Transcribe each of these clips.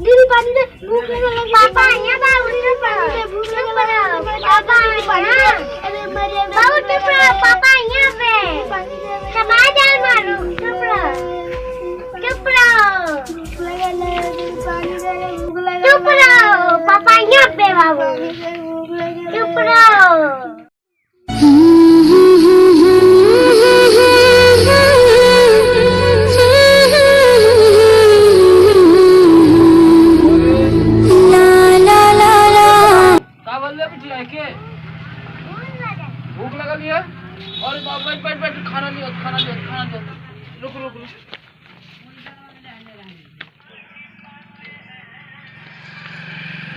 दीदी पानी दे, भूख लगी। पापा यहाँ बाबू चुप रहो, भूख लगी बना। पापा पानी दे, अरे मेरे बाबू चुप रहो, पापा यहाँ पे। सब आ जाए मारो, चुप रहो, चुप रहो। भूख लगी पानी दे, भूख लगी। चुप रहो, पापा यहाँ पे बाबू, चुप रहो। भूख लगा लिया और बैठ बैठ खाना लियो खाना लियो खाना लियो। रुक रुक रुक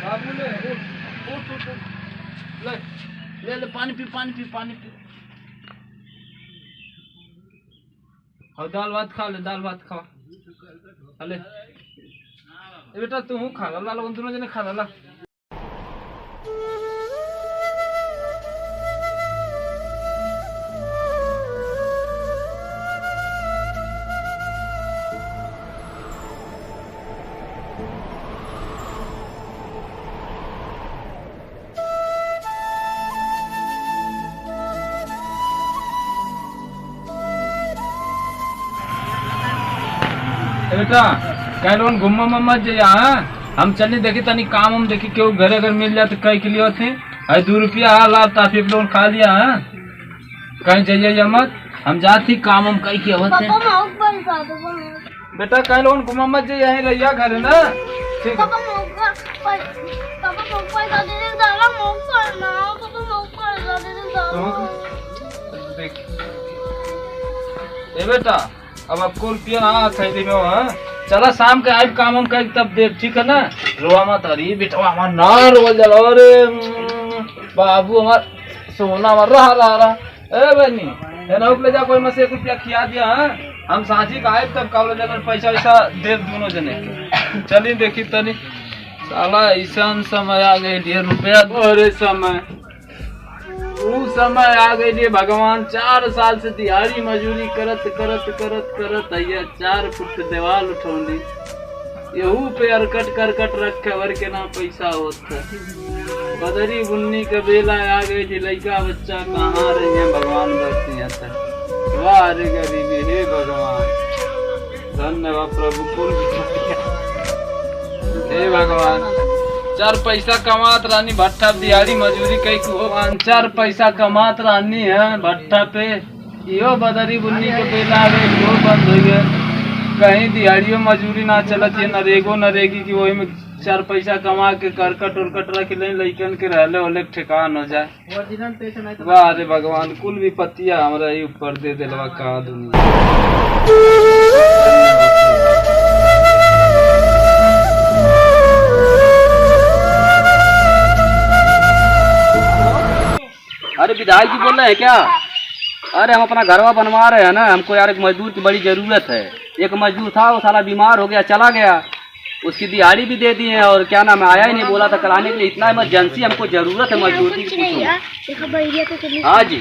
बाबू ले उठ उठ उठ ले ले ले पानी पी पानी पी पानी पी। और दाल भात खा ले दाल भात खा ले बेटा तू खा ला लोग दोनों जने खा ला। बेटा कहलोन घूम मत जाइए। हम चलनी देखी तनी काम हम देखी क्यों घरे अगर मिल जाए तो कई के लिए थे। अरे 2 रुपया लाभ ताफी लोन खा लिया है कहीं जाइए मत। हम जाती काम हम कई किया होते। बेटा कहलोन घूम मत जाइए यहीं रहिया घर ना ठीक है। बेटा अब आपको रुपया ना खरीदी में हो चला शाम के आए काम हम कहीं तब देख ठीक है ना। रोआ मत हरी बेटा हमार ना रोल जला अरे बाबू हमार सोना हमार रहा ए बहनी है ना ले जा कोई में से 1 रुपया खिया दिया है। हम साझी का आए तब कावले जला पैसा वैसा दे दोनों जने के चली देखी तनी साला ऐसा समय आ गए लिए रुपया अरे समय वो समय आ गई भगवान। 4 साल से दिहाड़ी मजूरी करत करत करत करत है 4 फुट दीवार उठौली यहू पे अरकट करकट रखे वर के ना पैसा होता। बदरी बुन्नी के बेला आ गई थी लड़का बच्चा कहाँ रहे हैं भगवान बरती वाह रे गरीबी हे भगवान धन्यवाद प्रभु कुल हे भगवान। 4 पैसा कमात रानी भट्टा दिहाड़ी मजूरी कई को 4 पैसा कमात रानी है भट्टा पे यो बदरी बुन्नी के बेला आ गए यो बंद हो गए। कहीं दिहाड़ियों मजूरी ना चलत है नरेगो नरेगी की वही में 4 पैसा कमा के करकट उरकट रख ले लइकन के रहले होले ठिकान हो जाए। वाह रे भगवान कुल विपत्तियां हमरा ही ऊपर दे देलवा का दुनिया। अरे विधायक जी बोल रहे हैं क्या? अरे हम अपना घरवा बनवा रहे हैं ना हमको यार एक मजदूर की बड़ी ज़रूरत है। एक मजदूर था वो साला बीमार हो गया चला गया उसकी दिहाड़ी भी दे दी है और क्या नाम आया ही नहीं बोला था कराने के लिए। इतना इमरजेंसी हमको ज़रूरत है मजदूर की। हाँ जी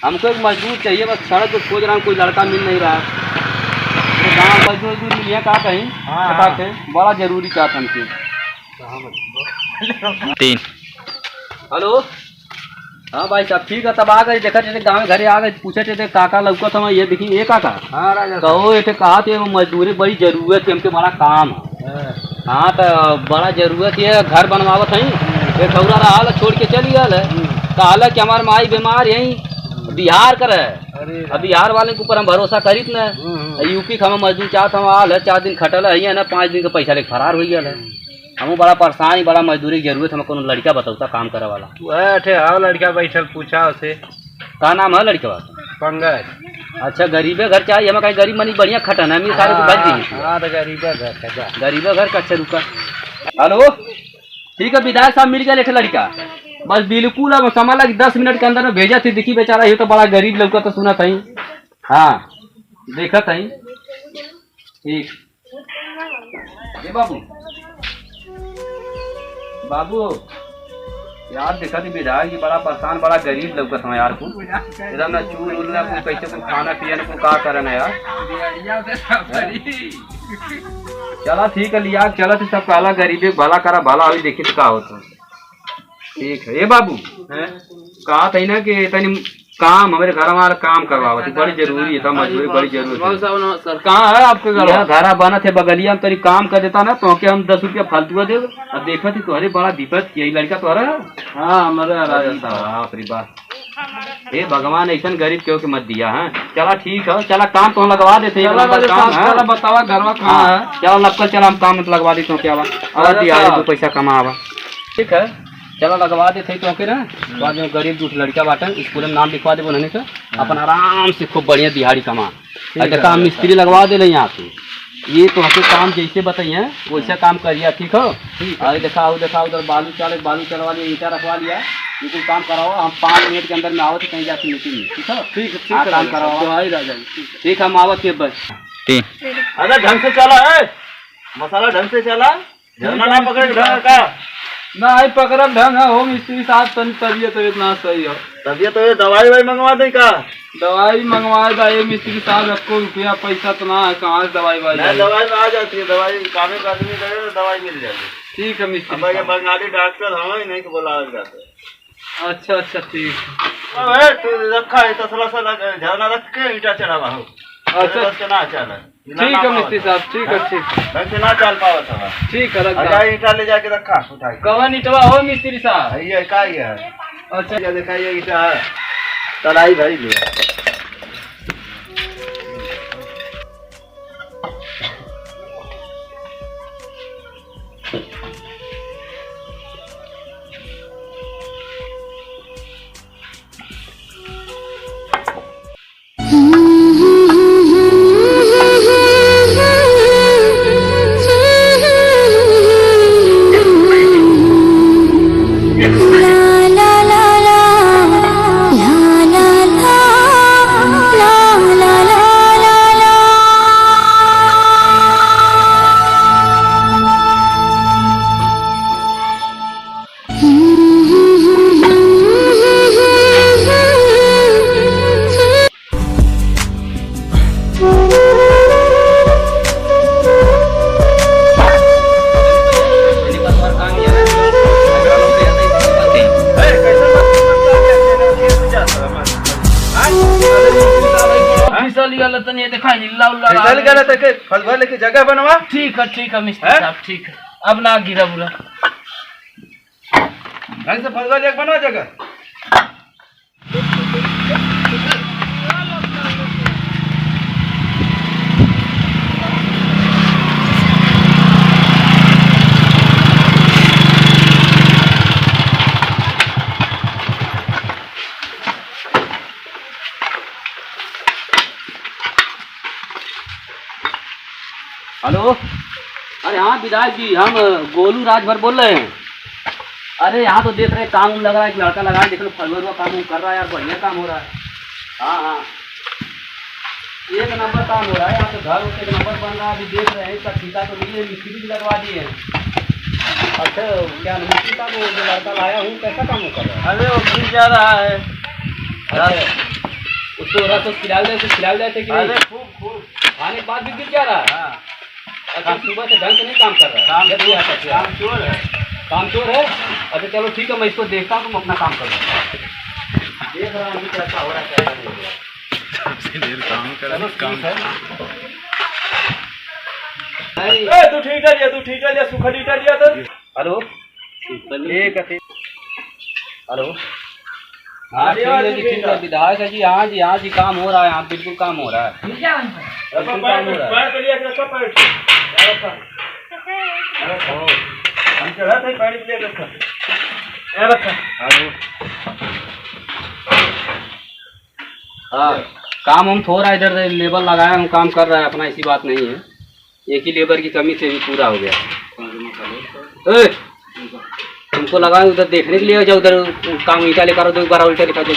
हमको एक मजदूर चाहिए बस सड़क को खोज रहा हूँ कोई लड़का मिल नहीं रहा। तो गाँव मजदूर मिल है कहाँ कहीं पता थे बड़ा ज़रूरी चाहता हमसे। 3 हेलो हाँ भाई साहब ठीक है तब आ गए देखा थे गाँव घरे आ गए पूछे थे काका लौका था ये देखी ये काका कहो ये कहा थे मजदूरी बड़ी जरूरत है हमके बड़ा काम है। हाँ तो बड़ा जरूरत है घर बनवावत है एक खौरा रहा छोड़ के चली गया कहा कि हमारे माई बीमार यहीं बिहार कर है। अब बिहार वाले के ऊपर हम भरोसा करी न यूपी का हम मजदूर चाहत हम आल है 4 दिन खटल है ना 5 दिन का पैसा लेके फरार हो गया है। हम बड़ा परेशान बड़ा मजदूरी की जरूरत है कोनो लड़का बताऊता काम करे वाला। हाँ लड़का बैठल पूछा उसे का नाम है लड़के बात पंकज। अच्छा गरीबे घर चाहिए हमें कहीं गरीब मनी बढ़िया खटन है सारे को घर दी गरीबे घर का। अच्छा रुका हेलो ठीक है विधायक साहब मिल गया एक लड़का बस बिल्कुल अब समय लग 10 मिनट के अंदर में भेजा थी दिखी बेचारा ये तो बड़ा गरीब लड़का तो सुना था हाँ देखा था ठीक ये बाबू बाबू यार देखा थी विधायक जी बड़ा परेशान बड़ा गरीब लौकत हमें यार को एकदम ना चूल उल ना कैसे कुछ खाना पिया ना कुछ का करे ना यार चला ठीक है लिया चला तो सब कहला गरीबे भला करा भला अभी देखी तो का होता। ठीक है ये बाबू कहा था ना कि तनी काम हमारे घर हमारा काम करवावा थी बड़ी जरूरी है, मजबूरी बड़ी जरूरी है। सर कहाँ है आपके घर? घर बना थे बगलिया में तरी काम कर देता ना तो हम 10 रुपया फालतू दे और देखा थी तुम्हारे बड़ा विपत यही लड़का तुम्हारा। हाँ हमारे राजा बाप रे बाप हे भगवान ऐसा गरीब क्यों के मत दिया है। चला ठीक है चला काम तो लगवा देते चला बतावा घर में कहाँ है? चला नक्कल चला हम काम लगवा देते क्या दो पैसा कमावा। ठीक है चलो लगवा देते तो फिर बाद में गरीब दूठ लड़का बाटे स्कूल में नाम लिखवा दे बोलने से अपन आराम से खूब बढ़िया दिहाड़ी कमा। देखा हम मिस्त्री लगवा दे यहाँ पे ये तो आपके काम जैसे बताइए वैसे काम करिए। ठीक हो अरे देखा उधर बालू चलवा लिया ईटा रखवा लिया बिल्कुल काम कराओ। हम 5 मिनट के अंदर में आवत कहीं जाके मीटिंग में। ठीक है ठीक है काम कराओ। ठीक हम आवत के बस अरे ढंग से चला है मसाला ढंग से चला झरना ना पकड़े ढंग का ना ही पकड़ ढंग है हो मिस्त्री साहब तबीयत तो इतना सही हो तबीयत तो दवाई मंगवा दे का दवाई मंगवा दे ये मिस्त्री साहब आपको रुपया पैसा तो ना है कहाँ से दवाई दवाई में आ जाती है दवाई काम आदमी करे तो दवाई मिल जाती। ठीक है मिस्त्री बंगाली डॉक्टर हम नहीं को बुला जाते। अच्छा ठीक है तू रखा है तसला सा झरना रख के ईटा चढ़ावा हो। अच्छा ना चल ठीक है मिस्त्री साहब ठीक है ठीक ना चल पावा था। ठीक है रख ईटा ले जाके रखा उठा कवन ईटवा हो मिस्त्री साहब ये का है। अच्छा दिखाइए ईटा तलाई भाई ले जगह बनवा। ठीक है मिस्त्री साहब ठीक है अब ना गिरा बुरा ढंग से फलवा एक बनवा जगह। हेलो अरे हाँ विधायक जी हम गोलू राजभर बोल रहे हैं। अरे यहाँ तो देख रहे काम लग रहा है एक लड़का लगा है देख लो फलवर का काम कर रहा है यार बढ़िया काम हो रहा है। हाँ 1 नंबर काम हो रहा है यहाँ तो घर 1 नंबर बन रहा है अभी देख रहे हैं इसका ठीका तो मिले मिस्त्री भी लगवा दिए हैं। अच्छा क्या मिस्त्री साहब वो जो लड़का लाया हूँ कैसा काम कर रहा है? अरे वो गिर जा रहा है उसको रस खिला देते कि नहीं खूब खाने के बाद भी गिर जा रहा है। अच्छा सुबह से ढंग से नहीं काम कर रहा है काम चोर है। अच्छा चलो ठीक है मैं इसको देखता हूँ तुम अपना काम कर देख रहा हूँ कैसा हो रहा है कैसा नहीं हो रहा। तू ठीक है लिया सूखा ईटा लिया तो। हेलो हेलो हाँ ठीक है विधायक है जी हाँ जी काम हो रहा है यहाँ बिल्कुल काम हो रहा हाँ काम हम थोड़ा इधर लेबर लगाया हूँ काम कर रहा है अपना ऐसी बात नहीं है एक ही लेबर की कमी से भी पूरा हो गया। तुमको लगा उधर देखने के लिए जाओ उधर काम ईटा लेकर 2 बार उल्टा लिखा जाए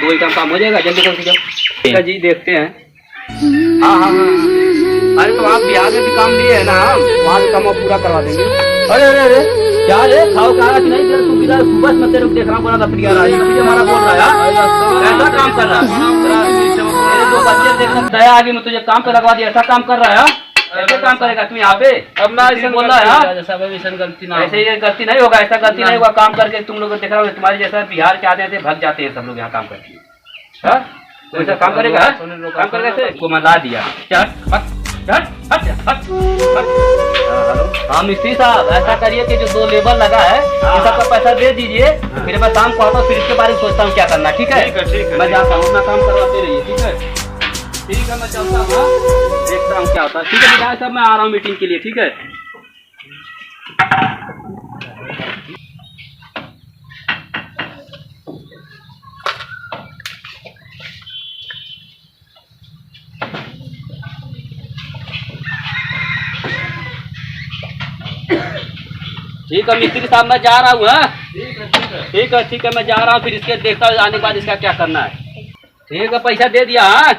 2 ईटा काम हो जाएगा जल्दी कर जाओ जी देखते हैं। हाँ अरे तो आप बिहार में भी काम लिए है ना वहाँ भी काम पूरा करवा देंगे। अरे क्या रे खाओ कहा नहीं तेरे तू किधर सुबह में तेरे देख रहा बोला था प्रिया राज हमारा बोल रहा है ऐसा काम कर रहा है 2 बच्चे देख रहा दया आगे में तुझे काम पे लगवा दिया ऐसा काम कर रहा है। ऐसे काम करेगा तू यहाँ पे? अब ना ऐसे बोल रहा है हाँ? जैसा ऐसा गलती ना ऐसे ये गलती नहीं होगा, ऐसा गलती नहीं होगा। काम करके तुम लोग देख रहे हो, तुम्हारे जैसा बिहार के आते थे, भग जाते हैं सब लोग यहाँ काम करके। हाँ? वैसा काम करेगा हाँ? काम करेगा ऐसे को मना दिया। हाँ मिस्त्री साहब, ऐसा करिए कि जो 2 लेबर लगा है इन सबका पैसा दे दीजिए, फिर मैं शाम को आता हूँ, फिर इसके बारे में सोचता हूँ क्या करना। ठीक है मैं जाता हूँ, अपना काम करवाते रहिए। ठीक है मैं चलता हूँ, देखता हूँ क्या होता है। ठीक है विधायक साहब, मैं आ रहा हूँ मीटिंग के लिए। ठीक है ठीक है मिस्त्री साहब, मैं जा रहा हूँ। ठीक है मैं जा रहा हूँ, फिर इसके देखता हूँ आने के बाद इसका क्या करना है। ठीक है पैसा दे दिया। हाँ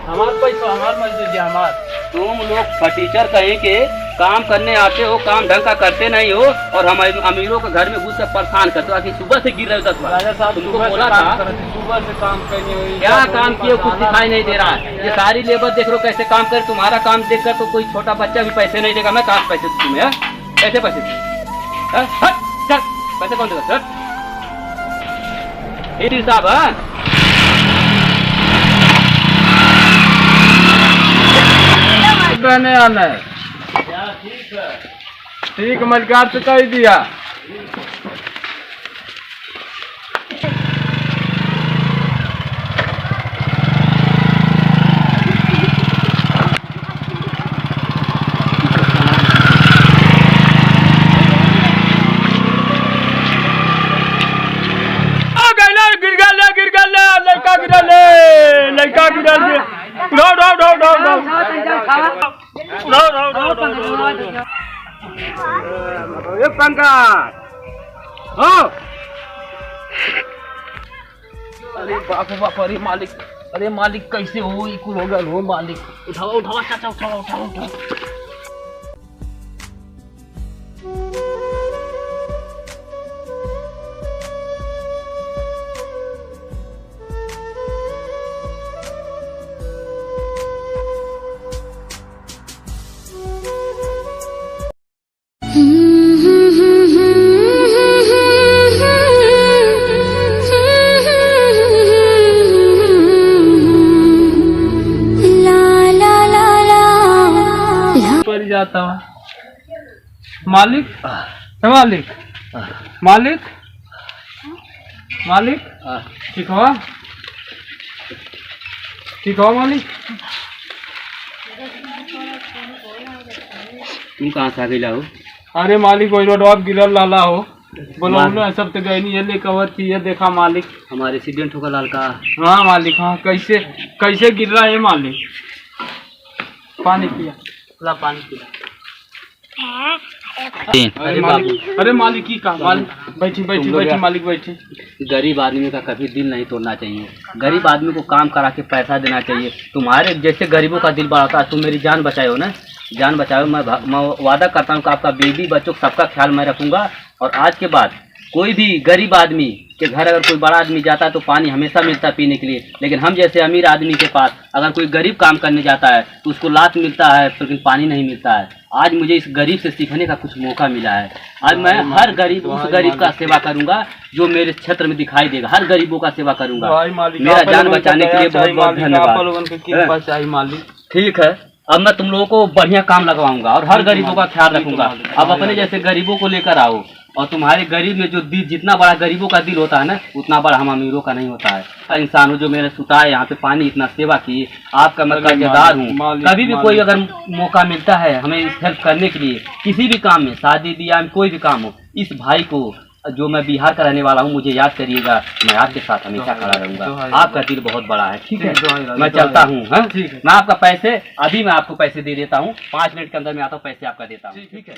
हमारा पैसा हमारा मजदूर हमार। तुम लोग फटीचर कहीं के काम करने आते हो, काम ढंग का करते नहीं हो, और हम अमीरों के घर में घुस कर परेशान करते हो। सुबह से गिर रहे हो 10 बार। राजा साहब तुमको बोला था सुबह से काम करने क्या काम किए, कुछ दिखाई नहीं दे रहा है। ये सारी लेबर देख लो कैसे काम करे, तुम्हारा काम देखकर तो कोई छोटा बच्चा भी पैसे नहीं देगा। मैं कहाँ पैसे दूँ तुम्हें? कैसे पैसे दूँ? चल पैसे कौन देगा? चल साहब हाँ कहने आना है। ठीक मलिकार से कह दिया। लड़का गिरल ये पंखा हो। अरे बाप रे बाप, अरे मालिक कैसे हो इकुल हो गल हो मालिक। उठाओ चाचा उठाओ। जाता हूँ मालिक ठीक हो मालिक। तुम कहाँ से आ गई हो? अरे मालिक वही रोड आप गिरल लाला हो, बोलो सब तो गई नहीं, ये ले कवर थी, ये देखा मालिक हमारे एक्सीडेंट होगा लाल का। हाँ मालिक हाँ, कैसे गिर रहा है मालिक? पानी पिया पानी पिया। अरे मालिक की कहा? मालिक बैठी मालिक बैठी। गरीब आदमी का कभी दिल नहीं तोड़ना चाहिए, गरीब आदमी को काम करा के पैसा देना चाहिए। तुम्हारे जैसे गरीबों का दिल बढ़ाता है। तुम मेरी जान बचाए हो ना, जान बचाओ। मैं वादा करता हूँ कि आपका बीवी बच्चों सबका ख्याल मैं रखूंगा। और आज के बाद कोई भी गरीब आदमी के घर अगर कोई बड़ा आदमी जाता है तो पानी हमेशा मिलता है पीने के लिए, लेकिन हम जैसे अमीर आदमी के पास अगर कोई गरीब काम करने जाता है तो उसको लात मिलता है लेकिन पानी नहीं मिलता है। आज मुझे इस गरीब से सीखने का कुछ मौका मिला है। आज मैं हर गरीब उस गरीब का सेवा करूंगा जो मेरे क्षेत्र में दिखाई देगा। हर गरीबों का सेवा करूंगा। मेरा जान बचाने के लिए बहुत बहुत धन्यवाद। ठीक है, अब मैं तुम लोगों को बढ़िया काम लगवाऊंगा और हर गरीबों का ख्याल रखूंगा। अब अपने जैसे गरीबों को लेकर आओ, और तुम्हारे गरीब में जो दिल, जितना बड़ा गरीबों का दिल होता है ना, उतना बड़ा हम अमीरों का नहीं होता है। इंसान हो जो मेरे सुता है यहाँ पे पानी इतना सेवा की, आपका मैं कर्जदार हूँ। कभी भी कोई अगर मौका मिलता है हमें इस हेल्प करने के लिए, किसी भी काम में, शादी ब्याह में, कोई भी काम हो, इस भाई को जो मैं बिहार का रहने वाला हूँ मुझे याद करिएगा। मैं आपके साथ हमेशा खड़ा रहूंगा। आपका दिल बहुत बड़ा है। ठीक है, मैं चलता हूँ। मैं आपका पैसे अभी मैं आपको पैसे दे देता हूँ, 5 मिनट के अंदर मैं आता हूँ, पैसे आपका देता हूँ। ठीक है।